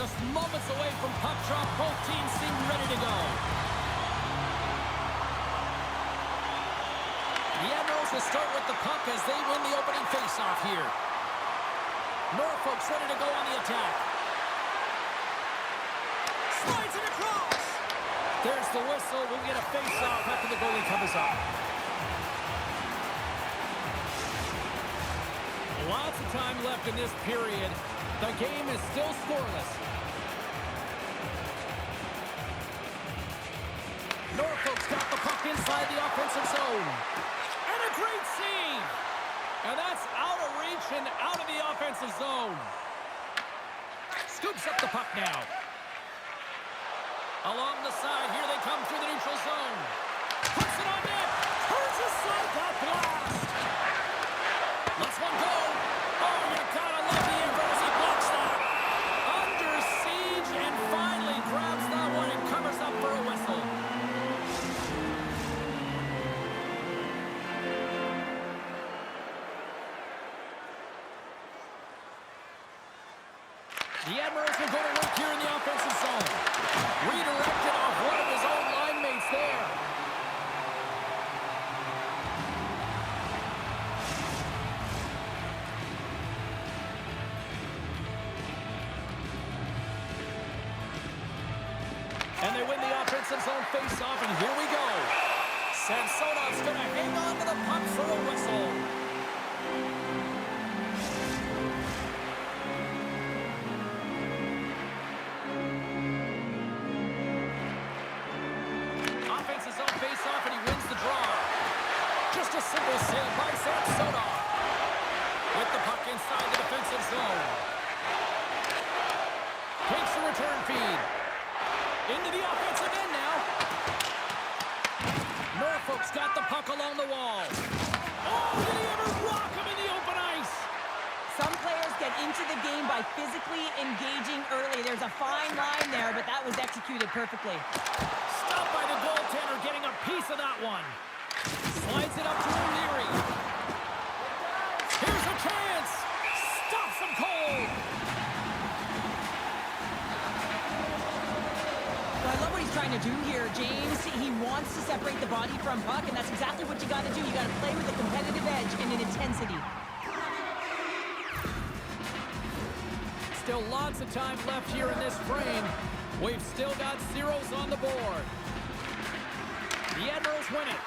Just moments away from puck drop. Both teams seem ready to go. The Admirals will start with the puck as they win the opening faceoff here. Norfolk's ready to go on the attack. Slides it across. There's the whistle. We'll get a faceoff after the goalie covers up. Lots of time left in this period. The game is still scoreless. Norfolk's got the puck inside the offensive zone. And a great save. And that's out of reach and out of the offensive zone. Scoops up the puck now. Along the side, here they come through the neutral zone. Puts it on net. Turns aside that blast. Lets one go. Oh, you gotta love the effort as he blocks that. Under siege and finally grabs that one and covers up for a whistle. The Admirals will go to work here in the offensive zone. Redirected off one of his own line mates there. And they win the offensive zone face-off, and here we go. Samsonov's going to hang on to the puck for a whistle. Offensive zone face-off, and he wins the draw. Just a simple save by Samsonov. With the puck inside the defensive zone. Takes the return feed. Into the offensive end now. Norfolk's got the puck along the wall. Oh, did he ever rock him in the open ice? Some players get into the game by physically engaging early. There's a fine line there, but that was executed perfectly. Stopped by the goaltender, getting a piece of that one. Slides it up to O'Leary. Here's a chance. Stops him cold. I love what he's trying to do here, James. He wants to separate the body from puck, and that's exactly what you got to do. You got to play with a competitive edge and an intensity. Still lots of time left here in this frame. We've still got zeros on the board. The Admirals win it.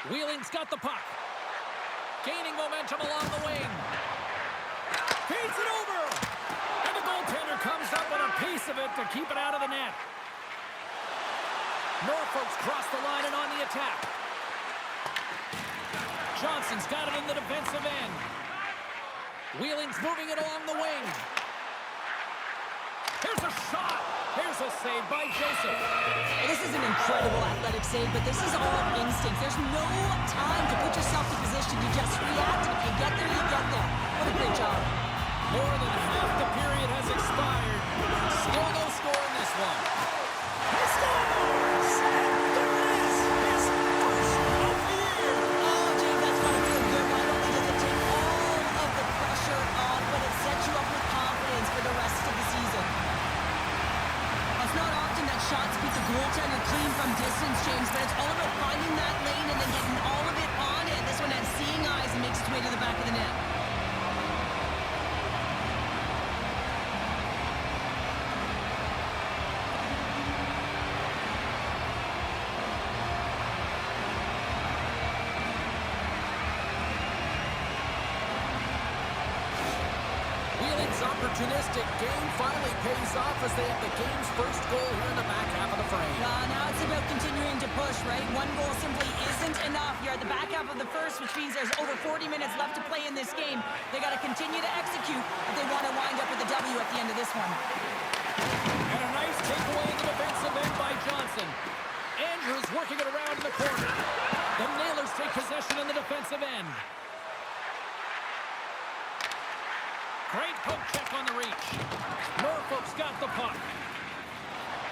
Wheeling's got the puck. Gaining momentum along the wing. Feeds it over. And the goaltender comes up with a piece of it to keep it out of the net. Norfolk's crossed the line and on the attack. Johnson's got it in the defensive end. Wheeling's moving it along the wing. Here's a shot. Here's a save by Joseph. This is an incredible athletic save, but this is all instinct. There's no time to put yourself in position. You just react. If you get there, you get there. What a great job. More than half the period has expired. Still no score in this one. He scores! There it is! His first of the year! Oh, James, that's gotta feel good. Not only does it take all of the pressure off, but it sets you up with confidence for the rest of the season. It's not often that shots beat the goaltender clean from distance, James, but it's all about finding that lane and then getting all of it on it. This one has seeing eyes and makes its way to the back of the net. Opportunistic game finally pays off as they have the game's first goal here in the back half of the frame. Now it's about continuing to push, right? One goal simply isn't enough. You're at the back half of the first, which means there's over 40 minutes left to play in this game. They got to continue to execute if they want to wind up with a W at the end of this one. And a nice takeaway in the defensive end by Johansson. Andrews working it around in the corner. The Nailers take possession in the defensive end. Great poke check on the reach. Norfolk's got the puck.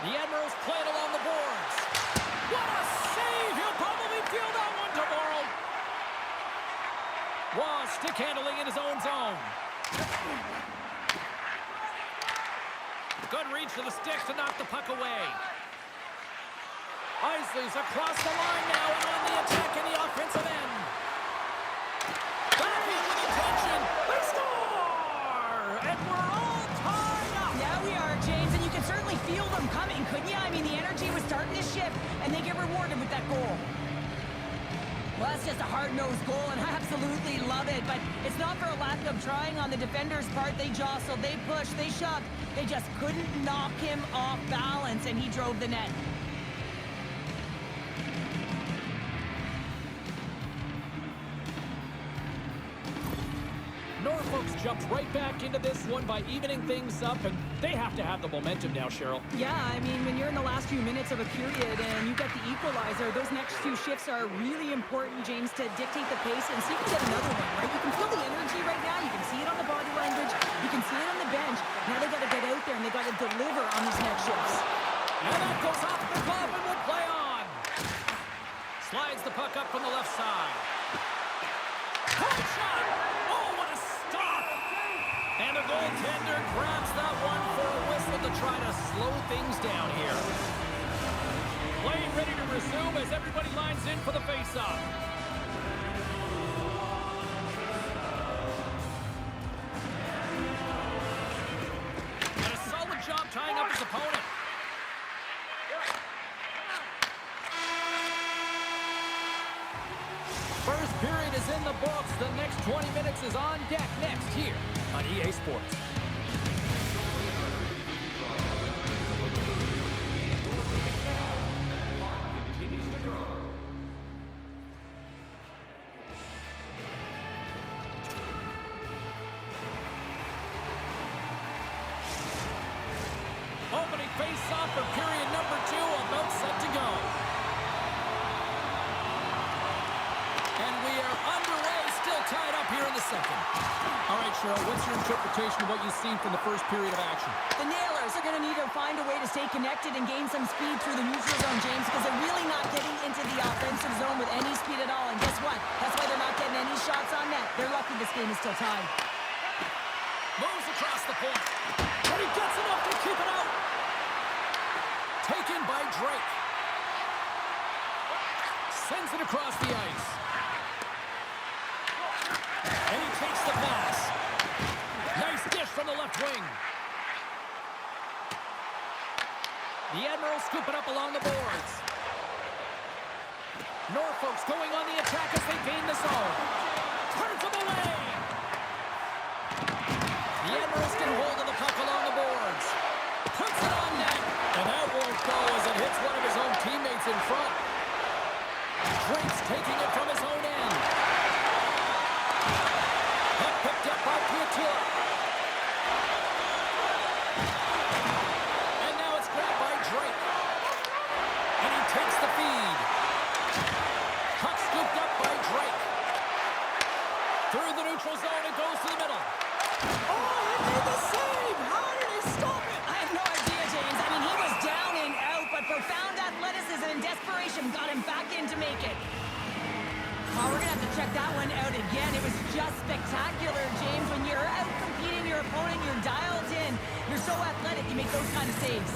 The Admirals play it along the boards. What a save! He'll probably feel that one tomorrow. Waugh stick handling in his own zone. Good reach to the sticks to knock the puck away. Isley's across the line now and on the attack in the offensive end. Back in with attention. They score! And we're all tied up. Now we are, James, and you can certainly feel them coming, couldn't you? I mean, the energy was starting to shift, and they get rewarded with that goal. Well, that's just a hard-nosed goal, and I absolutely love it. But it's not for a lack of trying on the defender's part. They jostled, they pushed, they shoved. They just couldn't knock him off balance, and he drove the net. Norfolk's jumped right back into this one by evening things up, and they have to have the momentum now, Cheryl. Yeah, I mean, when you're in the last few minutes of a period and you get the equalizer, those next few shifts are really important, James, to dictate the pace and see if you get another one, right? You can feel the energy right now. You can see it on the body language. You can see it on the bench. Now they got to get out there and they got to deliver on these next shifts. And that goes off the glove and will play on. Slides the puck up from the left side. Home shot! Oh, what a stop! And the goaltender grabs that one for a whistle to try to slow things down here. Play ready to resume as everybody lines in for the face-off. And a solid job tying up his opponent. First period is in the books. The next 20 minutes is on deck next here on EA Sports. Opening face-off for period number 2, about set to go. And we are underway, still tied up here in the second. All right, Cheryl, what's your interpretation of what you've seen from the first period of action? The Nailers are going to need to find a way to stay connected and gain some speed through the neutral zone, James, because they're really not getting into the offensive zone with any speed at all. And guess what? That's why they're not getting any shots on net. They're lucky this game is still tied. Moves across the point. And he gets enough to keep it out. Taken by Drake. Sends it across the ice. And he takes the pass. Nice dish from the left wing. The Admirals scoop it up along the boards. Norfolk's going on the attack as they gain the zone. Turns them away. The Admirals get hold of the puck along the boards. Puts it on net. And that won't go as it hits one of his own teammates in front. Drake's taking it from his own end. Puck picked up by Paquette. And now it's grabbed by Drake. And he takes the feed. Puck scooped up by Drake. Through the neutral zone, it goes to the middle. Oh, he made the save! How did he stop it? I have no idea, James. I mean, he was down and out, but profound athleticism and desperation got him back in to make it. Oh, we're going to have to check that one out again. It was just spectacular, James. When you're out competing your opponent, you're dialed in. You're so athletic, you make those kind of saves.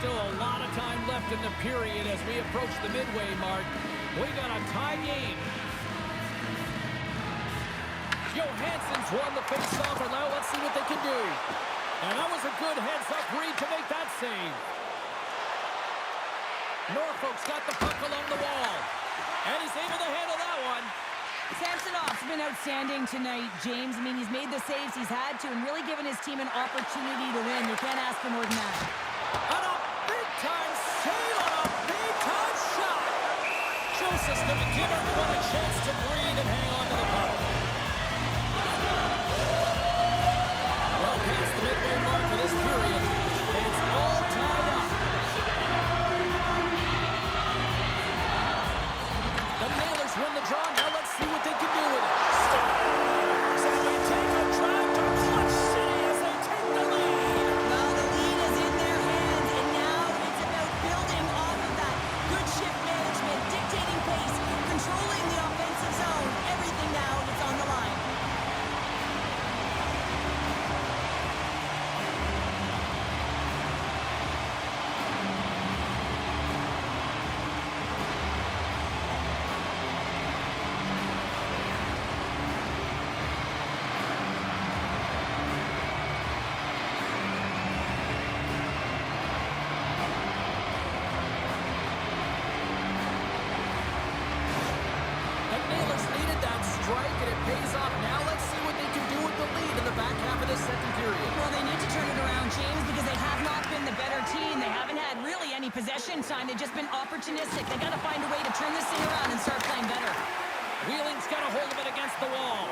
Still a lot of time left in the period as we approach the midway mark. We got a tie game. Johansson's won the face-off, and now let's see what they can do. And that was a good heads-up read to make that save. Norfolk's got the puck along the wall. And he's able to handle that one. Samsonov's been outstanding tonight, James. I mean, he's made the saves he's had to and really given his team an opportunity to win. You can't ask for more than that. On a big-time save on a big-time shot. Joseph's going to give everyone a chance to breathe and hang on to the puck. Well, past the midway mark for this period, and it's all tied up. The Nailers win the draw. Now let's see what they can do with it. So they take a drive to Clutch City as they take the lead. Well, the lead is in their hands, and now it's about building off of that. Good shift management, dictating pace, controlling the offensive zone. pays off. Now let's see what they can do with the lead in the back half of this second period. Well, they need to turn it around, James, because they have not been the better team. They haven't had really any possession time. They've just been opportunistic. They got to find a way to turn this thing around and start playing better. Wheeling's got a hold of it against the wall.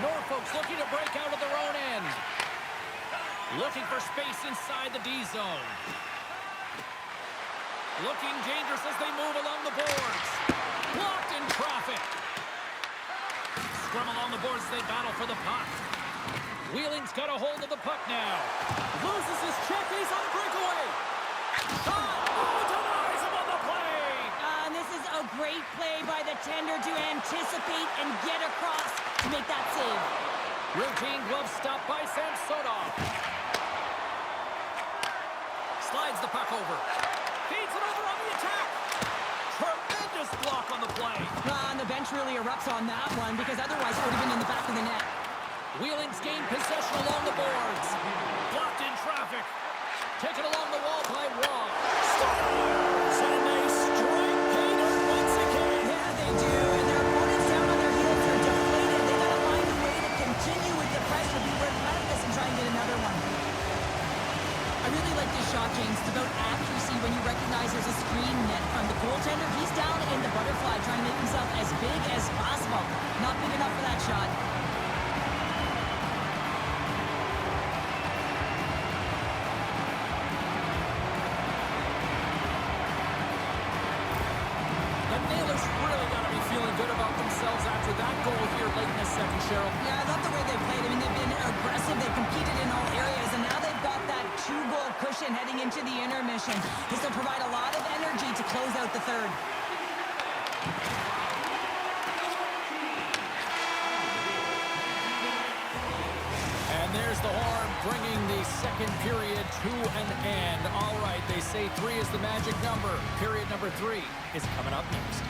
Norfolk's looking to break out of their own end. Looking for space inside the D zone. Looking dangerous as they move along the boards. Blocked in traffic. Scrum along the boards as they battle for the puck. Wheeling's got a hold of the puck now. Loses his check. He's on a breakaway. Shot. Oh, denies him on the play. And this is a great play by the tender to anticipate and get across to make that save. Routine glove stop by Samsonov. Slides the puck over. Feeds it over on the attack. Tremendous block on the play. And the bench really erupts on that one because otherwise it would have been in the back of the net. Wheeling's gained possession along the boards. Blocked in traffic. Taken along the wall by Waugh. Scores! And they strike pay dirt once again. Yeah, they do. And their opponents down on their heels are deflated. They got to find a way to continue with the pressure, be relentless, and try and get another one. I really like this shot, James. It's about accuracy when you recognize there's a screen net from the goaltender. He's down in the butterfly trying to make himself as big as possible. Not big enough for that shot. The Nailers really got to be feeling good about themselves after that goal here late in the second, Cheryl. Yeah, I love the way they played. I mean, they've been aggressive. They've competed in all areas, and now they've got that 2-goal cushion heading into the intermission. This will provide a lot of energy to close out the third. And there's the horn bringing the second period to an end. All right, they say 3 is the magic number. Period number 3 is coming up next.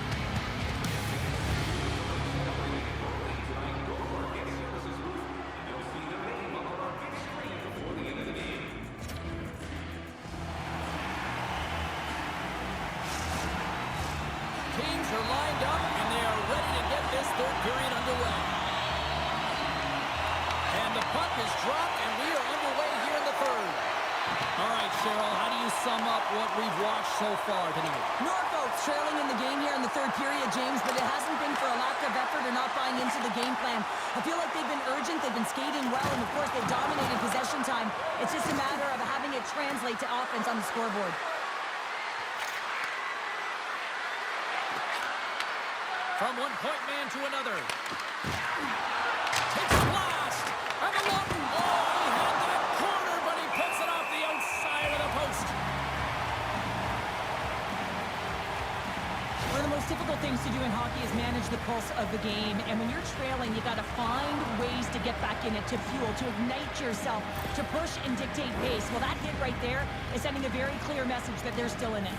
Teams are lined up, and they are ready to get this third period underway. And the puck is dropped, and we are underway here in the third. All right, Cheryl, how do you sum up what we've watched so far tonight? Norfolk's trailing in the game here in the third period, James, but it hasn't been for a lack of effort or not buying into the game plan. I feel like they've been urgent, they've been skating well, and of course they've dominated possession time. It's just a matter of having it translate to offense on the scoreboard. From one point man to another. Takes a blast. And the one. Oh, he had that corner, but he puts it off the outside of the post. One of the most difficult things to do in hockey is manage the pulse of the game. And when you're trailing, you got to find ways to get back in it, to fuel, to ignite yourself, to push and dictate pace. Well, that hit right there is sending a very clear message that they're still in it.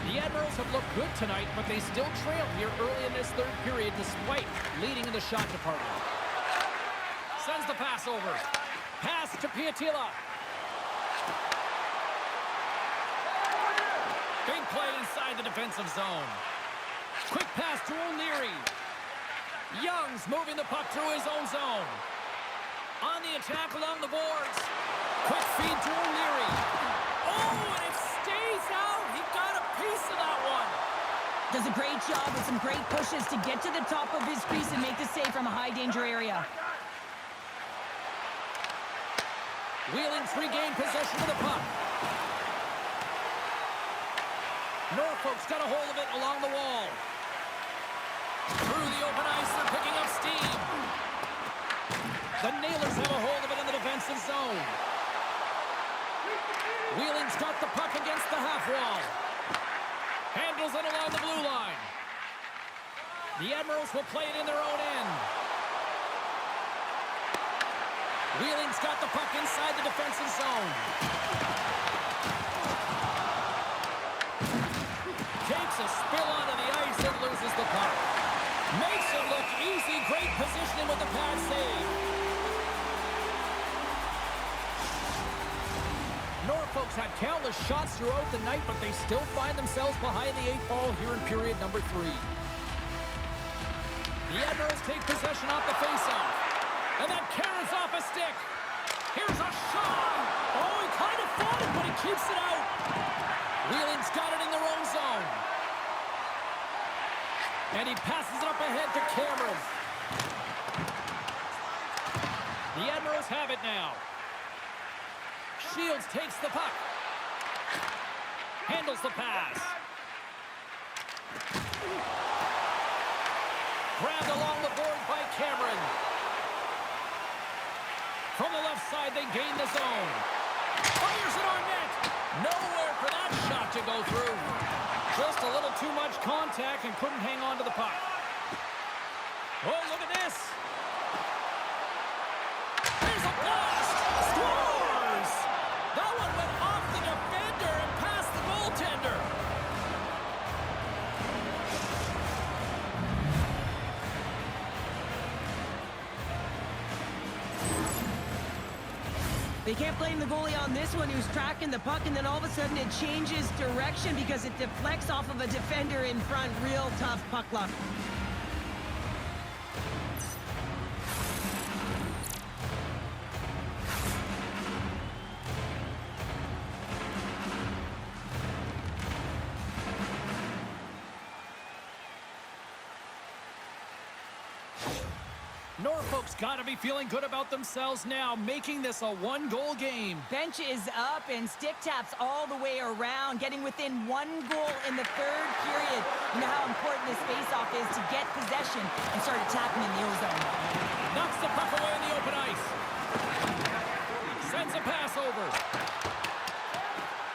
The Admirals have looked good tonight, but they still trail here early in this third period despite leading in the shot department. Sends the pass over. Pass to Piatila. Big play inside the defensive zone. Quick pass to O'Leary. Young's moving the puck through his own zone. On the attack along the boards. Quick feed to O'Leary. Oh, and it stays out. He got a piece of that one. Does a great job with some great pushes to get to the top of his crease and make the save from a high-danger area. Wheeling's regained possession of the puck. Norfolk's got a hold of it along the wall. Through the open ice, they're picking up steam. The Nailers have a hold of it in the defensive zone. Wheeling's got the puck against the half wall. Handles it along the blue line. The Admirals will play it in their own end. Wheeling's got the puck inside the defensive zone. Takes a spill onto the ice and loses the puck. Makes it look easy. Great positioning with the pad save. Norfolk's had countless shots throughout the night, but they still find themselves behind the 8 ball here in period number 3. The Admirals take possession off the faceoff. And that carries off a stick. Here's a shot. Oh, he kind of fought it, but he keeps it out. Wheeling's got it in their own zone. And he passes it up ahead to Cameron. The Admirals have it now. Shields takes the puck. Handles the pass. Grabbed along the board by Cameron. From the left side, they gain the zone. Fires it on net. Nowhere for that shot to go through. Just a little too much contact and couldn't hang on to the puck. Oh, look at this. There's a blast. Scores! That one went off the defender and past the goaltender. They can't blame the goalie on this one. He was tracking the puck, and then all of a sudden it changes direction because it deflects off of a defender in front. Real tough puck luck. Norfolk's got to be feeling good about themselves now, making this a one-goal game. Bench is up and stick taps all the way around, getting within 1 goal in the third period. You know how important this faceoff is to get possession and start attacking in the O-zone. Knocks the puck away in the open ice. Sends a pass over.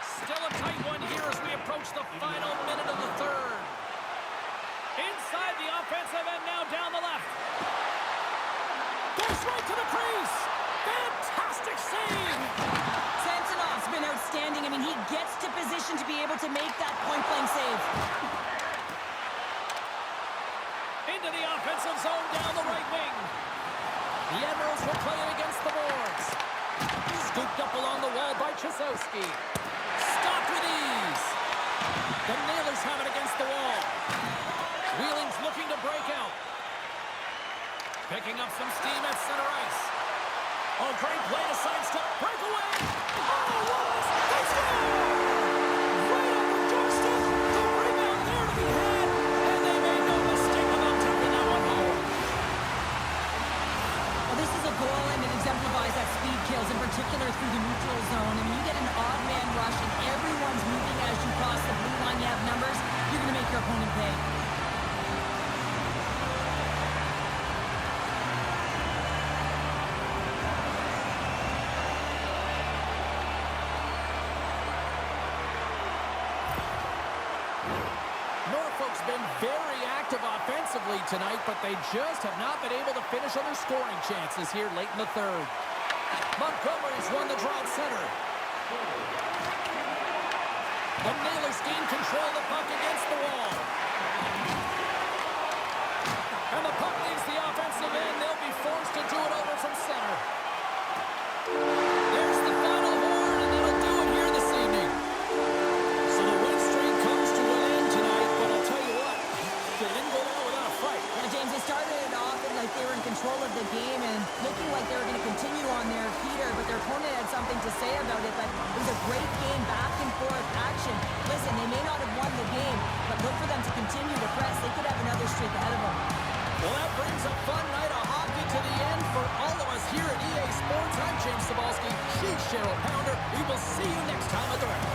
Still a tight one here as we approach the final minute of the third. Inside the offensive end now down the left. Goes right to the crease. Fantastic save. Samsonov's been outstanding. I mean, he gets to position to be able to make that point-blank save. Into the offensive zone down the right wing. The Admirals were playing against the boards. Scooped up along the wall by Jankowski. Stopped with ease. The Nailers have it against the wall. Wheeling's looking to break out. Picking up some steam at center ice. Oh, great play to sidestep. Breakaway. Oh, Wallace. They score! Right on the doorstep. The rebound there to be had. And they made no mistake about taking that one home. Well, this is a goal, and it exemplifies that speed kills, in particular through the neutral zone. I mean, you get an odd man rush, and everyone's moving as you cross the blue line. You have numbers. You're going to make your opponent pay. Norfolk's been very active offensively tonight, but they just have not been able to finish on their scoring chances here late in the third. Montgomery's won the draw at center. The Nailers gain control of the puck against the wall. And the puck leaves the offensive end. They'll be forced to do it over from center. There's the final horn, and that'll do it here this evening. So the win streak comes to an end tonight, but I'll tell you what, they didn't go down without a fight. Yeah, James, they started it off like they were in control of the game and looking like they were going to continue on their heater, but their opponent had something to say about it. But it was a great game, back and forth action. Listen, they may not have won the game, but look for them to continue to press. They could have another streak ahead of them. Well, that brings a fun night of hockey to the end for all of us here at EA Sports. I'm James Cybulski. She's Cheryl Pounder. We will see you next time at the rink.